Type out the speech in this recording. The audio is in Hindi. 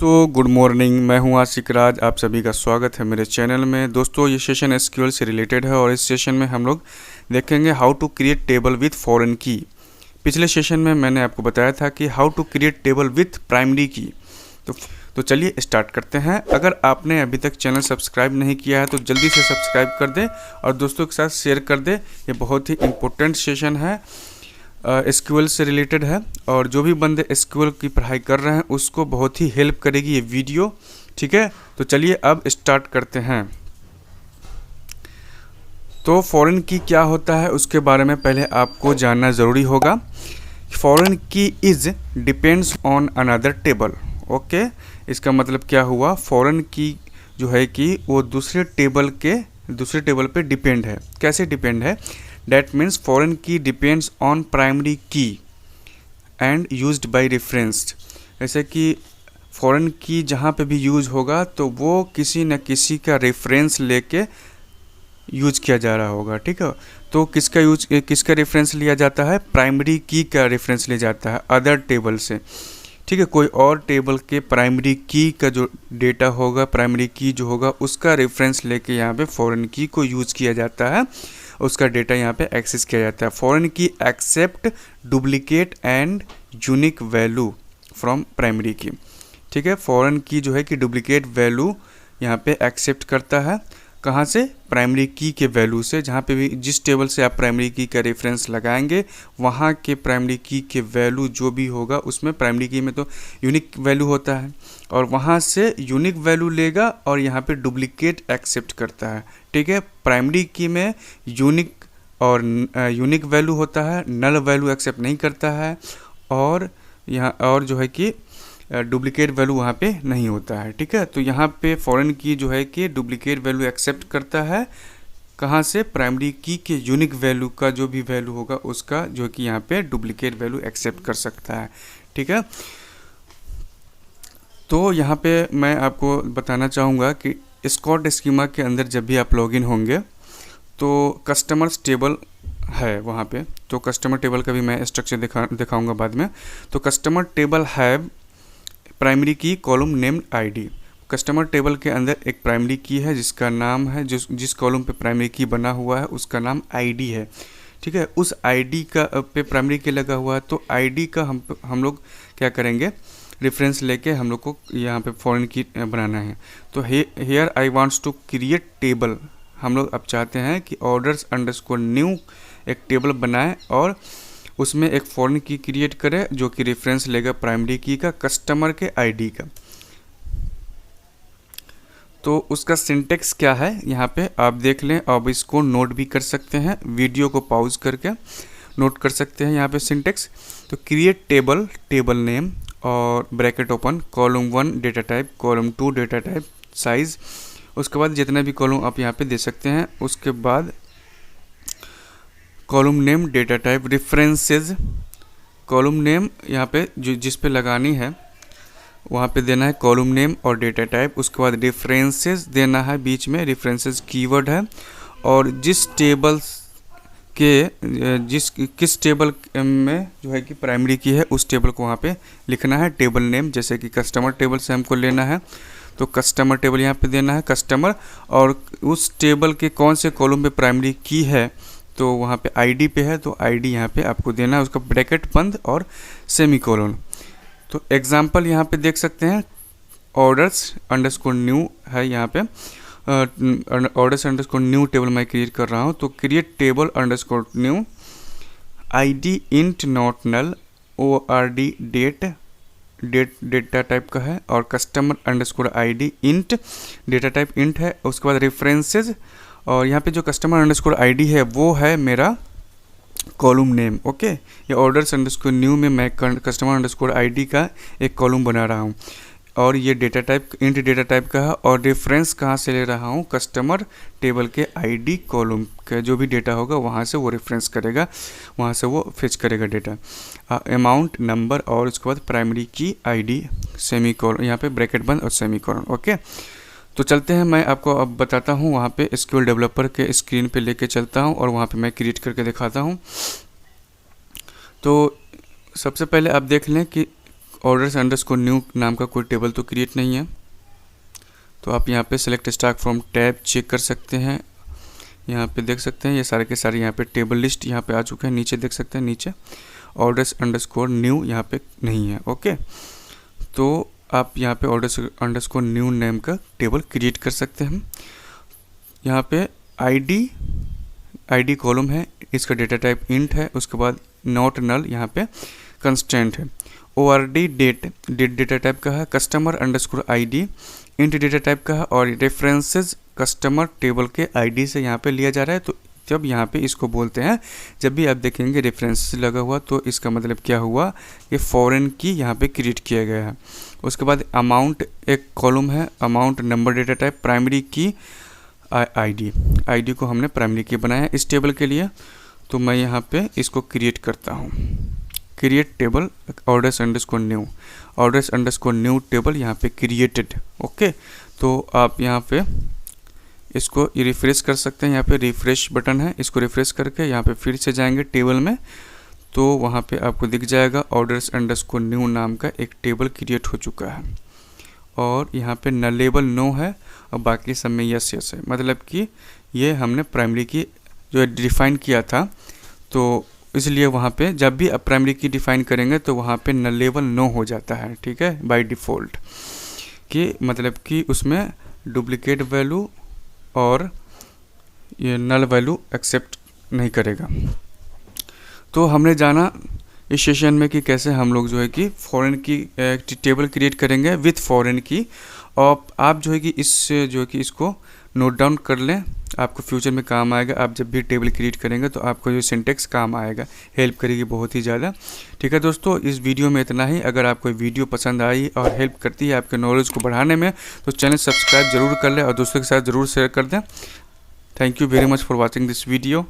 तो गुड मॉर्निंग, मैं हूं आशिक राज। आप सभी का स्वागत है मेरे चैनल में। दोस्तों, ये सेशन एसक्यूएल से रिलेटेड है और इस सेशन में हम लोग देखेंगे how to create table with foreign key. पिछले सेशन में मैंने आपको बताया था कि how to create table with primary key. तो चलिए स्टार्ट करते हैं। अगर आपने अभी तक चैनल सब्सक्राइब नहीं किया है तो जल्दी से सब्सक्राइब कर दें और दोस्तों के साथ शेयर कर दें। ये बहुत ही इम्पोर्टेंट सेशन है, एसक्यूएल से रिलेटेड है और जो भी बंदे एसक्यूएल की पढ़ाई कर रहे हैं उसको बहुत ही हेल्प करेगी ये वीडियो। ठीक है, तो चलिए अब स्टार्ट करते हैं। तो फॉरेन की क्या होता है उसके बारे में पहले आपको जानना ज़रूरी होगा। फॉरेन की is depends on another table. Okay, इसका मतलब क्या हुआ? फॉरेन की जो है कि वो दूसरे टेबल पे डिपेंड है। कैसे डिपेंड है? That means foreign key depends on primary key and used by referenced। जैसे कि फॉरेन की जहाँ पे भी यूज होगा तो वो किसी न किसी का रेफरेंस लेके यूज किया जा रहा होगा। ठीक है, तो किसका रेफरेंस लिया जाता है? प्राइमरी की का रेफरेंस लिया जाता है अदर टेबल से। ठीक है, कोई और टेबल के प्राइमरी की का जो डेटा होगा, प्राइमरी की जो होगा उसका रेफरेंस लेके यहाँ पे फॉरेन की को यूज किया जाता है, उसका डेटा यहाँ पे एक्सेस किया जाता है। Foreign key except duplicate and unique value from primary key. ठीक है, फॉरेन की जो है कि डुप्लीकेट वैल्यू यहाँ पे एक्सेप्ट करता है। कहाँ से? प्राइमरी की के वैल्यू से। जहाँ पे भी जिस टेबल से आप प्राइमरी की का रेफरेंस लगाएंगे वहाँ के प्राइमरी की के वैल्यू जो भी होगा उसमें, प्राइमरी की में तो यूनिक वैल्यू होता है और वहाँ से यूनिक वैल्यू लेगा और यहाँ पे डुप्लीकेट एक्सेप्ट करता है। ठीक है, प्राइमरी की में यूनिक वैल्यू होता है, नल वैल्यू एक्सेप्ट नहीं करता है और यहाँ और जो है कि डुप्लीकेट वैल्यू वहाँ पे नहीं होता है। ठीक है, तो यहाँ पे फॉरेन की जो है कि डुप्लीकेट वैल्यू एक्सेप्ट करता है। कहाँ से? प्राइमरी की के यूनिक वैल्यू का जो भी वैल्यू होगा उसका जो कि यहाँ पे डुप्लीकेट वैल्यू एक्सेप्ट कर सकता है। ठीक है, तो यहाँ पे मैं आपको बताना चाहूँगा कि स्कॉट स्कीमा के अंदर जब भी आप लॉगिन होंगे तो कस्टमर्स टेबल है वहाँ पे। तो कस्टमर टेबल का भी मैं स्ट्रक्चर दिखाऊंगा बाद में। तो कस्टमर टेबल हैव प्राइमरी की column named ID. Customer table के अंदर एक प्राइमरी की है जिसका नाम है, जिस कॉलम पे प्राइमरी की बना हुआ है उसका नाम आईडी है। ठीक है, उस आईडी का पे प्राइमरी की लगा हुआ है तो आईडी का हम लोग क्या करेंगे? रेफरेंस लेके हम लोग को यहाँ पे फॉरेन की बनाना है। तो here I wants to create table. हम लोग अब चाहते हैं कि ऑर्डर्स अंडरस्कोर न्यू एक टेबल बनाए और उसमें एक फॉरेन की क्रिएट करे जो कि रेफरेंस लेगा प्राइमरी की का, कस्टमर के आईडी का। तो उसका सिंटेक्स क्या है यहाँ पे आप देख लें। अब इसको नोट भी कर सकते हैं, वीडियो को पॉज करके नोट कर सकते हैं यहाँ पे सिंटेक्स। तो क्रिएट टेबल, टेबल नेम और bracket open, column 1 data type, column 2 data type, size. उसके बाद जितना भी कॉलम आप यहाँ पे दे सकते हैं। उसके बाद column name, data type, references. Column name यहाँ पे जिस पे लगानी है वहाँ पे देना है कॉलम नेम और डेटा टाइप। उसके बाद रेफरेंसेस देना है, बीच में रेफरेंसेस कीवर्ड है और किस टेबल में जो है कि प्राइमरी की है उस टेबल को वहाँ पे लिखना है। टेबल नेम जैसे कि कस्टमर टेबल से हमको लेना है तो कस्टमर टेबल यहाँ पे देना है, कस्टमर। और उस टेबल के कौन से कॉलम पे प्राइमरी की है तो वहाँ पे आईडी पे है तो आईडी यहाँ पे आपको देना है, उसका ब्रैकेट बंद और सेमीकोलन। तो एग्जांपल यहाँ पे देख सकते हैं, ऑर्डर्स अंडरस्कोर न्यू है यहाँ पे। ऑर्डर्स अंडरस्कोर न्यू टेबल मैं क्रिएट कर रहा हूँ तो create table underscore new, ID int not null, ORD data type का है और customer underscore ID int, data type int है। उसके बाद रेफरेंसेस और यहाँ पे जो कस्टमर अंडरस्कोर आईडी है वो है मेरा कॉलम नेम। ओके, ये ऑर्डर्स अंडरस्कोर न्यू में मैं कस्टमर अंडरस्कोर आईडी का एक कॉलम बना रहा हूँ और ये data type int data type का है और रेफरेंस कहाँ से ले रहा हूँ? कस्टमर टेबल के आईडी कॉलम का जो भी डेटा होगा वहाँ से वो रेफरेंस करेगा, वहाँ से वो फेच करेगा डेटा, अमाउंट, नंबर और उसके बाद प्राइमरी की आईडी, सेमीकोलन, यहाँ पे ब्रैकेट बंद और सेमीकोलन। ओके, तो चलते हैं, मैं आपको अब बताता हूँ वहाँ पे एसक्यूएल डेवलपर के स्क्रीन पे लेके चलता हूँ और वहाँ पे मैं क्रिएट करके दिखाता हूँ। तो सबसे पहले आप देख लें कि ऑर्डर्स अंडरस्कोर न्यू नाम का कोई टेबल तो क्रिएट नहीं है, तो आप यहाँ पे select stock from tab check कर सकते हैं। यहाँ पे देख सकते हैं ये सारे के सारे यहाँ पे टेबल लिस्ट यहाँ पे आ चुके हैं। नीचे देख सकते हैं, नीचे ऑर्डर्स अंडरस्कोर न्यू यहाँ पे नहीं है। ओके, तो आप यहाँ पे ऑर्डर्स अंडरस्कोर न्यू नेम का टेबल क्रिएट कर सकते हैं। यहाँ पे आईडी कॉलम है, इसका डेटा टाइप इंट है, उसके बाद नॉट नल यहाँ पे कंस्टेंट है। ORD डेट डेटा टाइप का है, customer underscore ID int data type का है, और रेफरेंसेस कस्टमर टेबल के ID से यहाँ पे लिया जा रहा है। तो जब यहाँ पे इसको बोलते हैं, जब भी आप देखेंगे रेफरेंस लगा हुआ, तो इसका मतलब क्या हुआ, ये फॉरेन की यहाँ पे क्रिएट किया गया है। उसके बाद अमाउंट एक कॉलम है, amount number data type, primary की ID को हमने प्राइमरी की बनाया है इस टेबल के लिए। तो मैं यहाँ पे इसको क्रिएट करता हूँ, create table orders underscore new table यहाँ पे क्रिएटेड। ओके, तो आप यहाँ पे इसको रिफ्रेश कर सकते हैं। यहाँ पे रिफ्रेश बटन है, इसको रिफ्रेश करके यहाँ पे फिर से जाएंगे टेबल में, तो वहाँ पे आपको दिख जाएगा ऑर्डर्स अंडरस्कोर न्यू नाम का एक टेबल क्रिएट हो चुका है। और यहाँ पे नलेबल नो है और बाकी सब में यस है, मतलब कि ये हमने प्राइमरी की जो डिफाइन किया था, तो इसलिए वहाँ पे जब भी आप प्राइमरी की डिफाइन करेंगे तो वहाँ पे नलेबल नो हो जाता है, ठीक है, बाय डिफ़ॉल्ट, कि मतलब कि उसमें डुप्लीकेट वैल्यू और ये नल वैल्यू एक्सेप्ट नहीं करेगा। तो हमने जाना इस सेशन में कि कैसे हम लोग जो है कि फॉरेन की टेबल क्रिएट करेंगे विथ फॉरेन की। और आप जो है कि इसको नोट डाउन कर लें, आपको फ्यूचर में काम आएगा। आप जब भी टेबल क्रिएट करेंगे तो आपको जो सिंटेक्स काम आएगा, हेल्प करेगी बहुत ही ज़्यादा। ठीक है दोस्तों, इस वीडियो में इतना ही। अगर आपको वीडियो पसंद आई और हेल्प करती है आपके नॉलेज को बढ़ाने में, तो चैनल सब्सक्राइब जरूर कर लें और दोस्तों के साथ ज़रूर शेयर कर दें। Thank you very much for watching this video.